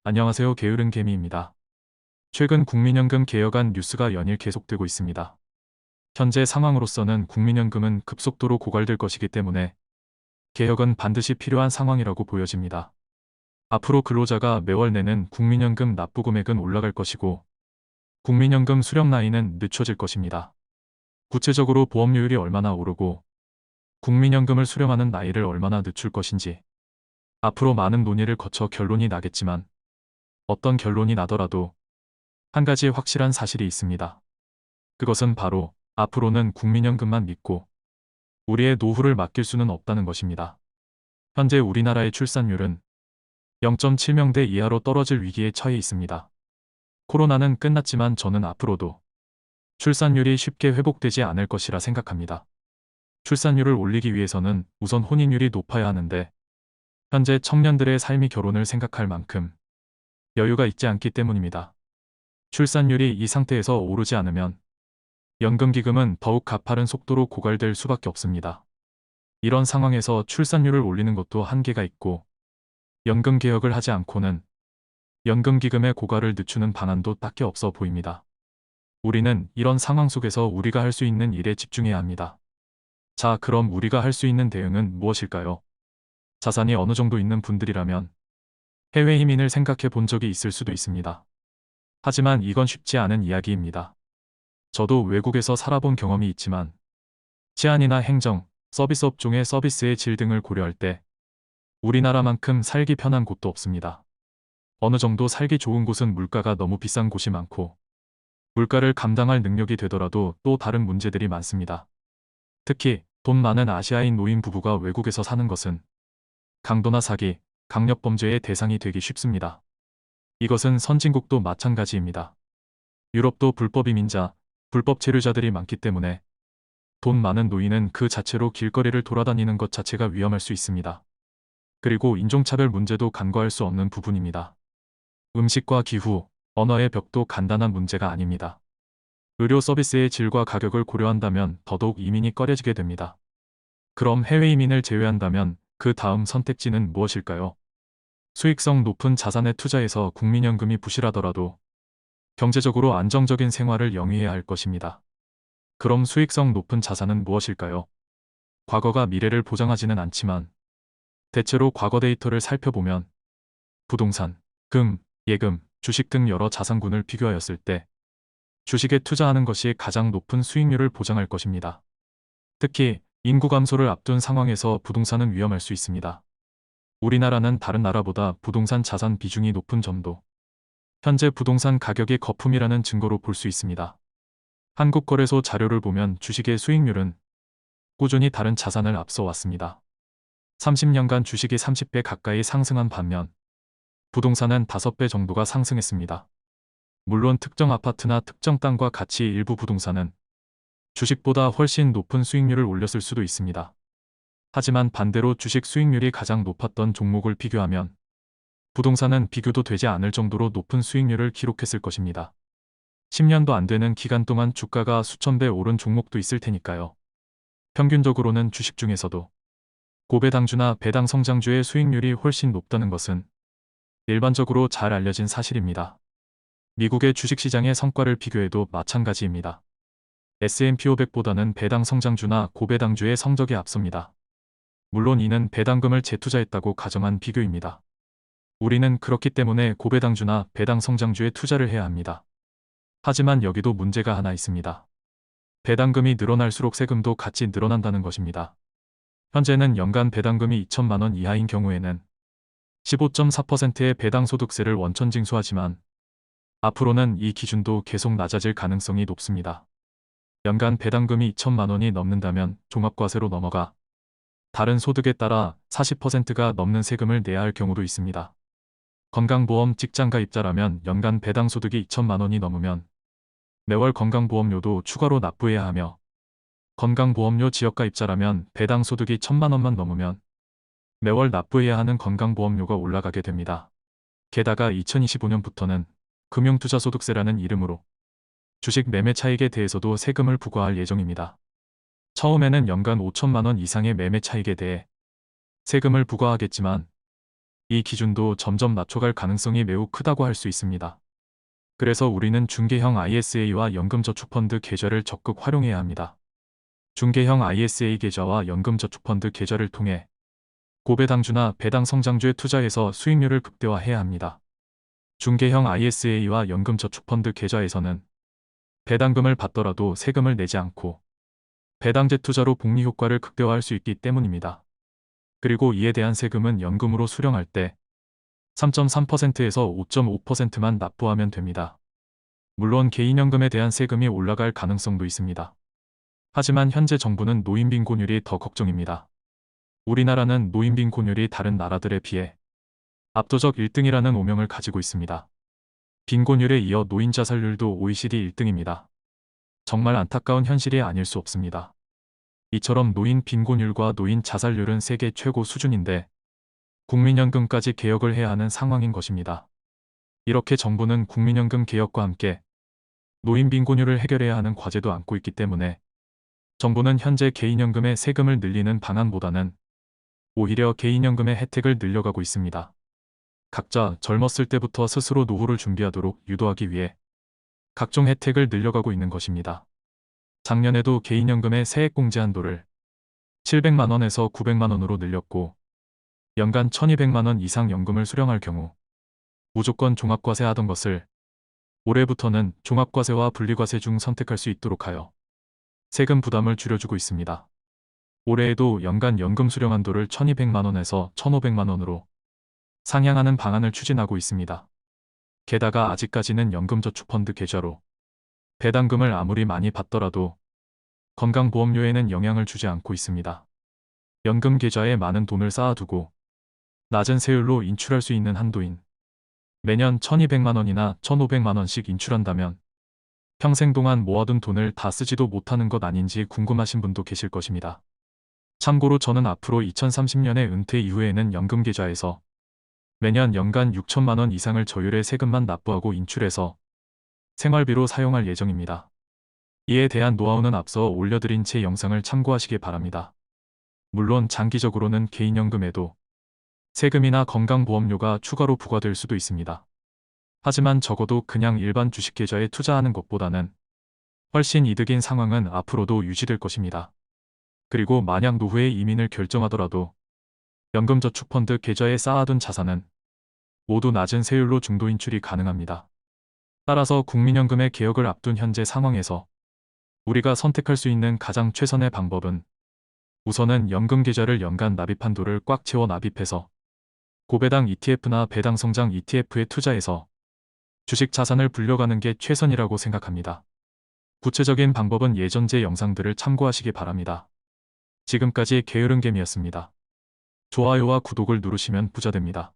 안녕하세요. 게으른 개미입니다. 최근 국민연금 개혁안 뉴스가 연일 계속되고 있습니다. 현재 상황으로서는 국민연금은 급속도로 고갈될 것이기 때문에 개혁은 반드시 필요한 상황이라고 보여집니다. 앞으로 근로자가 매월 내는 국민연금 납부 금액은 올라갈 것이고 국민연금 수령 나이는 늦춰질 것입니다. 구체적으로 보험료율이 얼마나 오르고 국민연금을 수령하는 나이를 얼마나 늦출 것인지 앞으로 많은 논의를 거쳐 결론이 나겠지만 어떤 결론이 나더라도 한 가지 확실한 사실이 있습니다. 그것은 바로 앞으로는 국민연금만 믿고 우리의 노후를 맡길 수는 없다는 것입니다. 현재 우리나라의 출산율은 0.7명대 이하로 떨어질 위기에 처해 있습니다. 코로나는 끝났지만 저는 앞으로도 출산율이 쉽게 회복되지 않을 것이라 생각합니다. 출산율을 올리기 위해서는 우선 혼인율이 높아야 하는데 현재 청년들의 삶이 결혼을 생각할 만큼 여유가 있지 않기 때문입니다. 출산율이 이 상태에서 오르지 않으면 연금기금은 더욱 가파른 속도로 고갈될 수밖에 없습니다. 이런 상황에서 출산율을 올리는 것도 한계가 있고 연금개혁을 하지 않고는 연금기금의 고갈을 늦추는 방안도 딱히 없어 보입니다. 우리는 이런 상황 속에서 우리가 할 수 있는 일에 집중해야 합니다. 자, 그럼 우리가 할 수 있는 대응은 무엇일까요? 자산이 어느 정도 있는 분들이라면 해외 이민을 생각해 본 적이 있을 수도 있습니다. 하지만 이건 쉽지 않은 이야기입니다. 저도 외국에서 살아본 경험이 있지만 치안이나 행정, 서비스 업종의 서비스의 질 등을 고려할 때 우리나라만큼 살기 편한 곳도 없습니다. 어느 정도 살기 좋은 곳은 물가가 너무 비싼 곳이 많고 물가를 감당할 능력이 되더라도 또 다른 문제들이 많습니다. 특히 돈 많은 아시아인 노인 부부가 외국에서 사는 것은 강도나 사기, 강력범죄의 대상이 되기 쉽습니다. 이것은 선진국도 마찬가지입니다. 유럽도 불법 이민자, 불법 체류자들이 많기 때문에 돈 많은 노인은 그 자체로 길거리를 돌아다니는 것 자체가 위험할 수 있습니다. 그리고 인종차별 문제도 간과할 수 없는 부분입니다. 음식과 기후, 언어의 벽도 간단한 문제가 아닙니다. 의료 서비스의 질과 가격을 고려한다면 더더욱 이민이 꺼려지게 됩니다. 그럼 해외 이민을 제외한다면 그 다음 선택지는 무엇일까요? 수익성 높은 자산에 투자해서 국민연금이 부실하더라도 경제적으로 안정적인 생활을 영위해야 할 것입니다. 그럼 수익성 높은 자산은 무엇일까요? 과거가 미래를 보장하지는 않지만 대체로 과거 데이터를 살펴보면 부동산, 금, 예금, 주식 등 여러 자산군을 비교하였을 때 주식에 투자하는 것이 가장 높은 수익률을 보장할 것입니다. 특히 인구 감소를 앞둔 상황에서 부동산은 위험할 수 있습니다. 우리나라는 다른 나라보다 부동산 자산 비중이 높은 점도 현재 부동산 가격이 거품이라는 증거로 볼 수 있습니다. 한국거래소 자료를 보면 주식의 수익률은 꾸준히 다른 자산을 앞서왔습니다. 30년간 주식이 30배 가까이 상승한 반면 부동산은 5배 정도가 상승했습니다. 물론 특정 아파트나 특정 땅과 같이 일부 부동산은 주식보다 훨씬 높은 수익률을 올렸을 수도 있습니다. 하지만 반대로 주식 수익률이 가장 높았던 종목을 비교하면 부동산은 비교도 되지 않을 정도로 높은 수익률을 기록했을 것입니다. 10년도 안 되는 기간 동안 주가가 수천 배 오른 종목도 있을 테니까요. 평균적으로는 주식 중에서도 고배당주나 배당 성장주의 수익률이 훨씬 높다는 것은 일반적으로 잘 알려진 사실입니다. 미국의 주식시장의 성과를 비교해도 마찬가지입니다. S&P 500보다는 배당 성장주나 고배당주의 성적이 앞섭니다. 물론 이는 배당금을 재투자했다고 가정한 비교입니다. 우리는 그렇기 때문에 고배당주나 배당 성장주에 투자를 해야 합니다. 하지만 여기도 문제가 하나 있습니다. 배당금이 늘어날수록 세금도 같이 늘어난다는 것입니다. 현재는 연간 배당금이 2천만 원 이하인 경우에는 15.4%의 배당소득세를 원천 징수하지만 앞으로는 이 기준도 계속 낮아질 가능성이 높습니다. 연간 배당금이 2천만 원이 넘는다면 종합과세로 넘어가 다른 소득에 따라 40%가 넘는 세금을 내야 할 경우도 있습니다. 건강보험 직장가입자라면 연간 배당소득이 2천만 원이 넘으면 매월 건강보험료도 추가로 납부해야 하며 건강보험료 지역가입자라면 배당소득이 1천만 원만 넘으면 매월 납부해야 하는 건강보험료가 올라가게 됩니다. 게다가 2025년부터는 금융투자소득세라는 이름으로 주식 매매 차익에 대해서도 세금을 부과할 예정입니다. 처음에는 연간 5천만 원 이상의 매매 차익에 대해 세금을 부과하겠지만 이 기준도 점점 낮춰갈 가능성이 매우 크다고 할 수 있습니다. 그래서 우리는 중개형 ISA와 연금저축펀드 계좌를 적극 활용해야 합니다. 중개형 ISA 계좌와 연금저축펀드 계좌를 통해 고배당주나 배당 성장주에 투자해서 수익률을 극대화해야 합니다. 중개형 ISA와 연금저축펀드 계좌에서는 배당금을 받더라도 세금을 내지 않고 배당 재투자로 복리 효과를 극대화할 수 있기 때문입니다. 그리고 이에 대한 세금은 연금으로 수령할 때 3.3%에서 5.5%만 납부하면 됩니다. 물론 개인연금에 대한 세금이 올라갈 가능성도 있습니다. 하지만 현재 정부는 노인 빈곤율이 더 걱정입니다. 우리나라는 노인 빈곤율이 다른 나라들에 비해 압도적 1등이라는 오명을 가지고 있습니다. 빈곤율에 이어 노인 자살률도 OECD 1등입니다. 정말 안타까운 현실이 아닐 수 없습니다. 이처럼 노인 빈곤율과 노인 자살률은 세계 최고 수준인데 국민연금까지 개혁을 해야 하는 상황인 것입니다. 이렇게 정부는 국민연금 개혁과 함께 노인 빈곤율을 해결해야 하는 과제도 안고 있기 때문에 정부는 현재 개인연금의 세금을 늘리는 방안보다는 오히려 개인연금의 혜택을 늘려가고 있습니다. 각자 젊었을 때부터 스스로 노후를 준비하도록 유도하기 위해 각종 혜택을 늘려가고 있는 것입니다. 작년에도 개인연금의 세액공제 한도를 700만원에서 900만원으로 늘렸고 연간 1200만원 이상 연금을 수령할 경우 무조건 종합과세 하던 것을 올해부터는 종합과세와 분리과세 중 선택할 수 있도록 하여 세금 부담을 줄여주고 있습니다. 올해에도 연간 연금 수령 한도를 1200만원에서 1500만원으로 상향하는 방안을 추진하고 있습니다. 게다가 아직까지는 연금저축펀드 계좌로 배당금을 아무리 많이 받더라도 건강보험료에는 영향을 주지 않고 있습니다. 연금 계좌에 많은 돈을 쌓아두고 낮은 세율로 인출할 수 있는 한도인 매년 1200만원이나 1500만원씩 인출한다면 평생 동안 모아둔 돈을 다 쓰지도 못하는 것 아닌지 궁금하신 분도 계실 것입니다. 참고로 저는 앞으로 2030년에 은퇴 이후에는 연금 계좌에서 매년 연간 6천만원 이상을 저율의 세금만 납부하고 인출해서 생활비로 사용할 예정입니다. 이에 대한 노하우는 앞서 올려드린 제 영상을 참고하시기 바랍니다. 물론 장기적으로는 개인연금에도 세금이나 건강보험료가 추가로 부과될 수도 있습니다. 하지만 적어도 그냥 일반 주식계좌에 투자하는 것보다는 훨씬 이득인 상황은 앞으로도 유지될 것입니다. 그리고 만약 노후에 이민을 결정하더라도 연금저축펀드 계좌에 쌓아둔 자산은 모두 낮은 세율로 중도인출이 가능합니다. 따라서 국민연금의 개혁을 앞둔 현재 상황에서 우리가 선택할 수 있는 가장 최선의 방법은 우선은 연금계좌를 연간 납입 한도를 꽉 채워 납입해서 고배당 ETF나 배당성장 ETF에 투자해서 주식 자산을 불려가는 게 최선이라고 생각합니다. 구체적인 방법은 예전 제 영상들을 참고하시기 바랍니다. 지금까지 게으른개미였습니다. 좋아요와 구독을 누르시면 부자 됩니다.